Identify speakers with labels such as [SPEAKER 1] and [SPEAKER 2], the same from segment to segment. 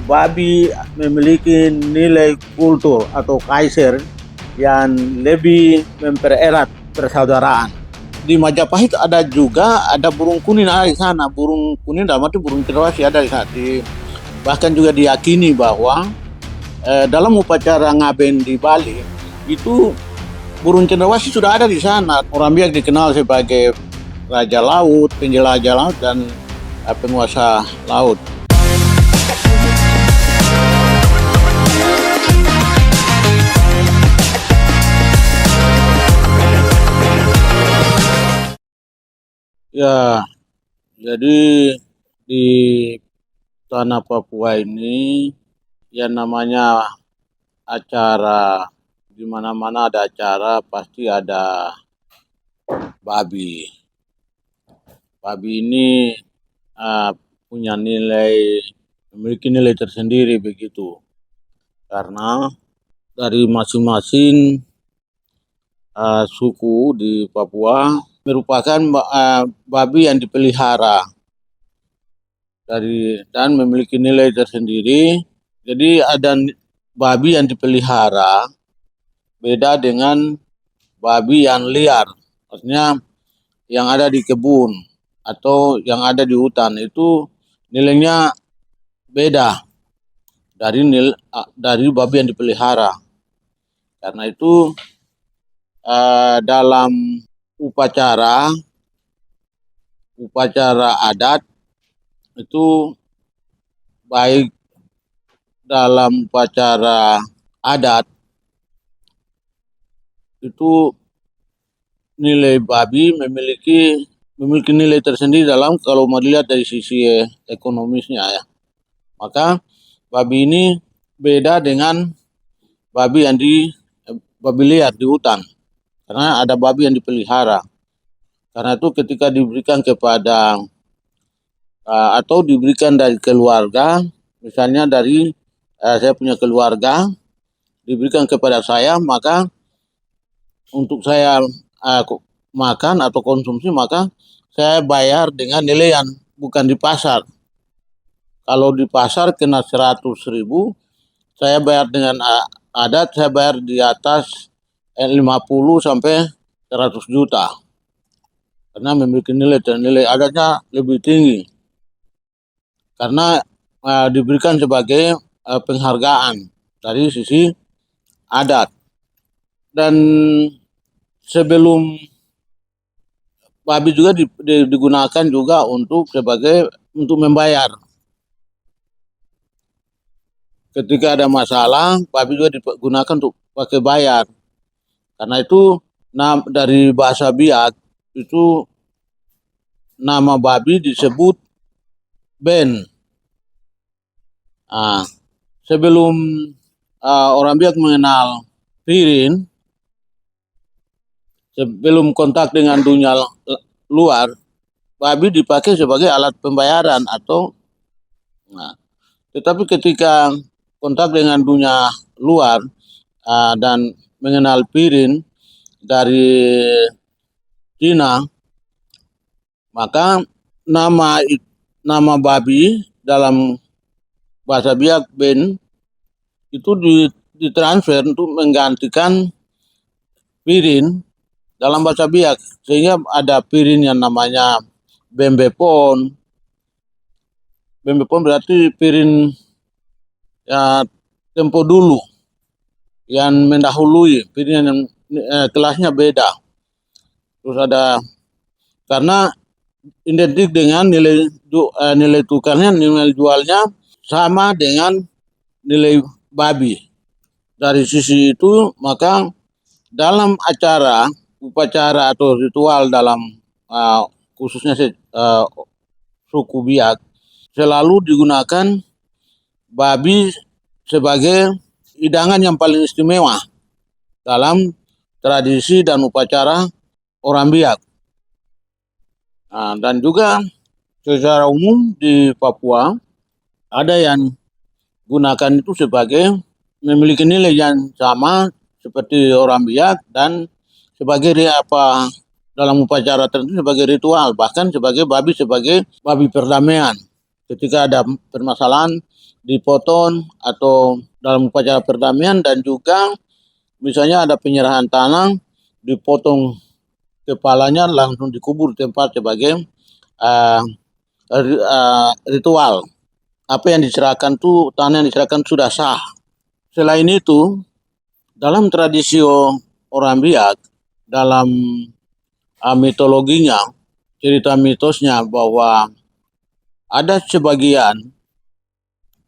[SPEAKER 1] babi memiliki nilai kultur atau kaiser yang lebih mempererat persaudaraan. Di Majapahit ada burung kuning ada di sana. Burung kuning dalam arti burung cendrawasih ada di sana. Bahkan juga diyakini bahwa dalam upacara ngaben di Bali itu burung cendrawasih sudah ada di sana. Orang Biak dikenal sebagai raja laut, penjelajah laut, dan penguasa laut. Ya, jadi di tanah Papua ini yang namanya acara, di mana-mana ada acara pasti ada babi. Babi ini memiliki nilai tersendiri begitu, karena dari masing-masing suku di Papua merupakan babi yang dipelihara dan memiliki nilai tersendiri. Jadi ada babi yang dipelihara beda dengan babi yang liar, maksudnya yang ada di kebun atau yang ada di hutan, itu nilainya beda dari babi yang dipelihara. Karena itu dalam upacara adat itu, baik dalam upacara adat itu nilai babi memiliki nilai tersendiri dalam, kalau mau dilihat dari sisi ekonomisnya ya. Maka babi ini beda dengan babi liar di hutan, karena ada babi yang dipelihara. Karena itu ketika diberikan kepada atau diberikan dari keluarga, misalnya dari saya punya keluarga, diberikan kepada saya, maka untuk saya makan atau konsumsi, maka saya bayar dengan nilai yang bukan di pasar. Kalau di pasar kena 100.000, saya bayar dengan adat, saya bayar di atas 50 sampai 100 juta. Karena memiliki nilai adatnya lebih tinggi. Karena diberikan sebagai penghargaan dari sisi adat. Dan sebelum babi juga digunakan juga untuk membayar. Ketika ada masalah, babi juga digunakan untuk pakai bayar. Karena itu dari bahasa Biak itu nama babi disebut ben. Sebelum orang Biak mengenal pirin, sebelum kontak dengan dunia luar, babi dipakai sebagai alat pembayaran tetapi ketika kontak dengan dunia luar dan mengenal pirin dari Cina, maka nama babi dalam bahasa Biak ben itu ditransfer untuk menggantikan pirin dalam bahasa Biak, sehingga ada pirin yang namanya bembepon. Bembepon berarti pirin tempo dulu yang mendahului, pirin yang kelasnya beda. Terus ada, karena identik dengan nilai tukarnya, nilai jualnya sama dengan nilai babi. Dari sisi itu, maka dalam upacara atau ritual dalam khususnya suku Biak, selalu digunakan babi sebagai hidangan yang paling istimewa dalam tradisi dan upacara orang Biak. Dan juga secara umum di Papua ada yang gunakan itu sebagai memiliki nilai yang sama seperti orang Biak, dan sebagai dalam upacara tertentu sebagai ritual, bahkan sebagai babi perdamaian. ketika ada permasalahan dipotong atau dalam upacara perdamaian, dan juga misalnya ada penyerahan tanah dipotong kepalanya langsung dikubur di tempat sebagai uh, ritual. Apa yang diserahkan tuh, tanah yang diserahkan sudah sah. Selain itu, dalam tradisi orang Biak, dalam mitologinya, cerita mitosnya bahwa ada sebagian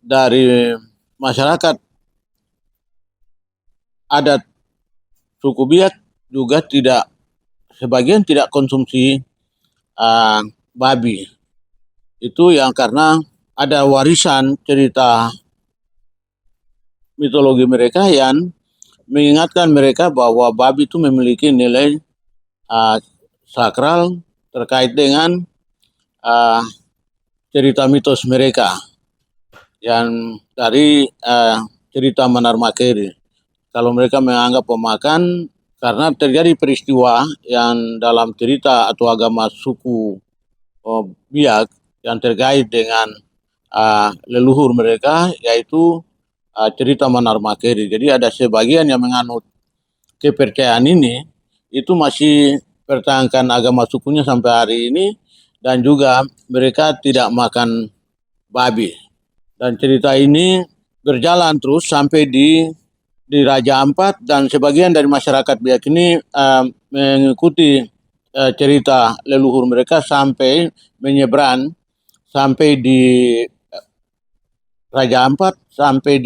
[SPEAKER 1] dari masyarakat adat suku Biak juga sebagian tidak konsumsi babi. Itu yang karena ada warisan cerita mitologi mereka yang mengingatkan mereka bahwa babi itu memiliki nilai sakral terkait dengan cerita mitos mereka yang dari cerita Manar Makeri. Kalau mereka menganggap pemakan karena terjadi peristiwa yang dalam cerita atau agama suku Biak yang terkait dengan leluhur mereka, yaitu cerita Manar Makeri. Jadi ada sebagian yang menganut kepercayaan ini, itu masih pertahankan agama sukunya sampai hari ini, dan juga mereka tidak makan babi. Dan cerita ini berjalan terus sampai di Raja Ampat, dan sebagian dari masyarakat Biak ini mengikuti cerita leluhur mereka sampai menyeberang sampai di Raja Ampat, sampai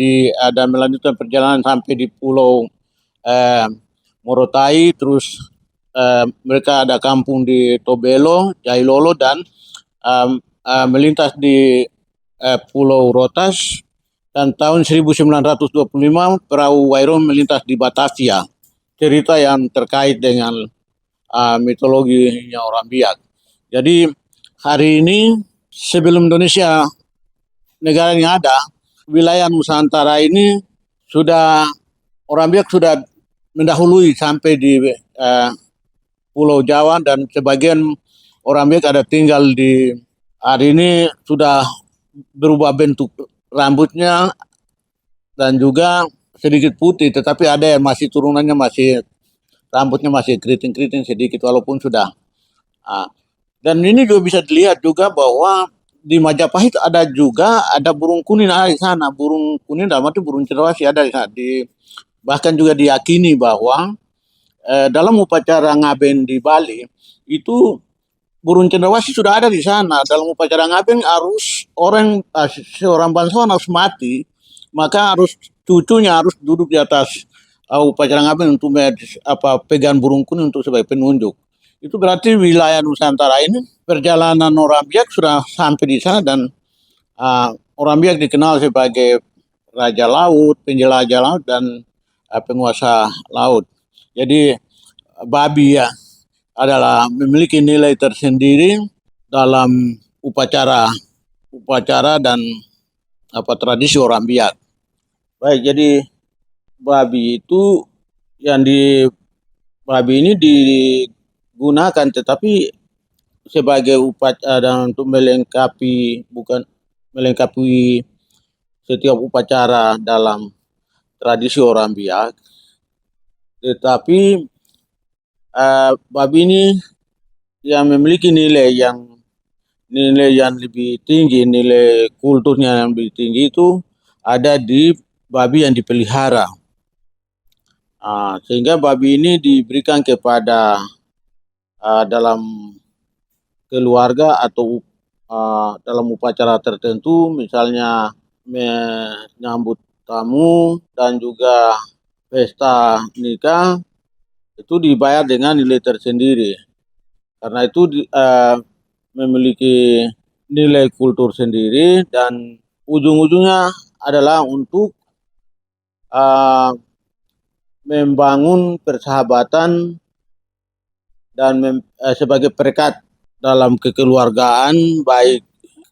[SPEAKER 1] dan melanjutkan perjalanan sampai di Pulau Morotai, terus mereka ada kampung di Tobelo, Jailolo, dan melintas di Pulau Rotas, dan tahun 1925 perahu Wairo melintas di Batavia. Cerita yang terkait dengan mitologinya orang Biak. Jadi hari ini sebelum Indonesia negara yang ada, wilayah Nusantara ini sudah orang Biak sudah mendahului sampai di Pulau Jawa, dan sebagian orang Biak ada tinggal di hari ini sudah berubah bentuk rambutnya dan juga sedikit putih, tetapi ada yang masih turunannya masih rambutnya masih keriting-keriting sedikit walaupun sudah. Dan ini juga bisa dilihat juga bahwa di Majapahit ada burung kuning ada di sana, burung kuning dalam arti burung cendrawasih ada di sana. Bahkan juga diyakini bahwa dalam upacara ngaben di Bali itu burung cendrawasih sudah ada di sana. Dalam upacara ngaben harus seorang bangsawan harus mati, maka harus cucunya harus duduk di atas upacara ngaben untuk pegang burung kuning untuk sebagai penunjuk. Itu berarti wilayah Nusantara ini perjalanan orang Biak sudah sampai di sana, dan orang Biak dikenal sebagai raja laut, penjelajah laut, dan penguasa laut. Jadi babi ya adalah memiliki nilai tersendiri dalam upacara dan tradisi orang Biak. Baik, jadi babi itu babi ini digunakan tetapi sebagai upacara untuk melengkapi setiap upacara dalam tradisi orang Biak. Tetapi babi ini yang memiliki nilai yang lebih tinggi, nilai kulturnya yang lebih tinggi itu ada di babi yang dipelihara. Sehingga babi ini diberikan kepada dalam keluarga atau dalam upacara tertentu, misalnya menyambut tamu dan juga pesta nikah, itu dibayar dengan nilai tersendiri. Karena itu memiliki nilai kultur sendiri, dan ujung-ujungnya adalah untuk membangun persahabatan dan sebagai perekat dalam kekeluargaan, baik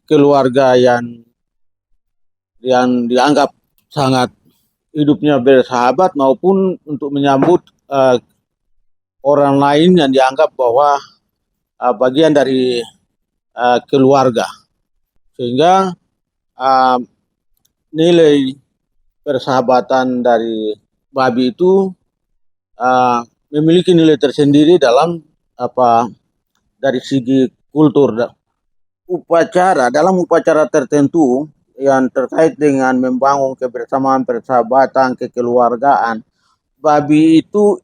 [SPEAKER 1] keluarga yang dianggap sangat hidupnya bersahabat, maupun untuk menyambut orang lain yang dianggap bahwa bagian dari keluarga. sehingga uh, nilai persahabatan dari babi itu uh, memiliki nilai tersendiri dalam apa dari segi kultur. Dalam upacara tertentu yang terkait dengan membangun kebersamaan, persahabatan, kekeluargaan, babi itu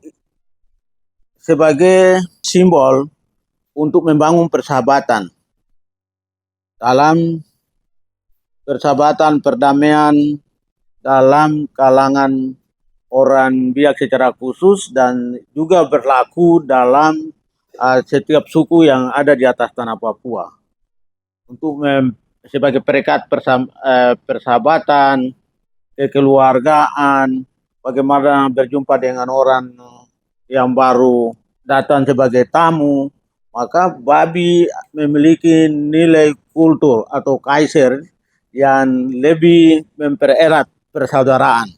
[SPEAKER 1] sebagai simbol untuk membangun persahabatan dalam perdamaian dalam kalangan orang Biak secara khusus dan juga berlaku dalam setiap suku yang ada di atas tanah Papua untuk sebagai perekat persahabatan, kekeluargaan, bagaimana berjumpa dengan orang yang baru datang sebagai tamu, maka babi memiliki nilai kultur atau kaiser yang lebih mempererat persaudaraan.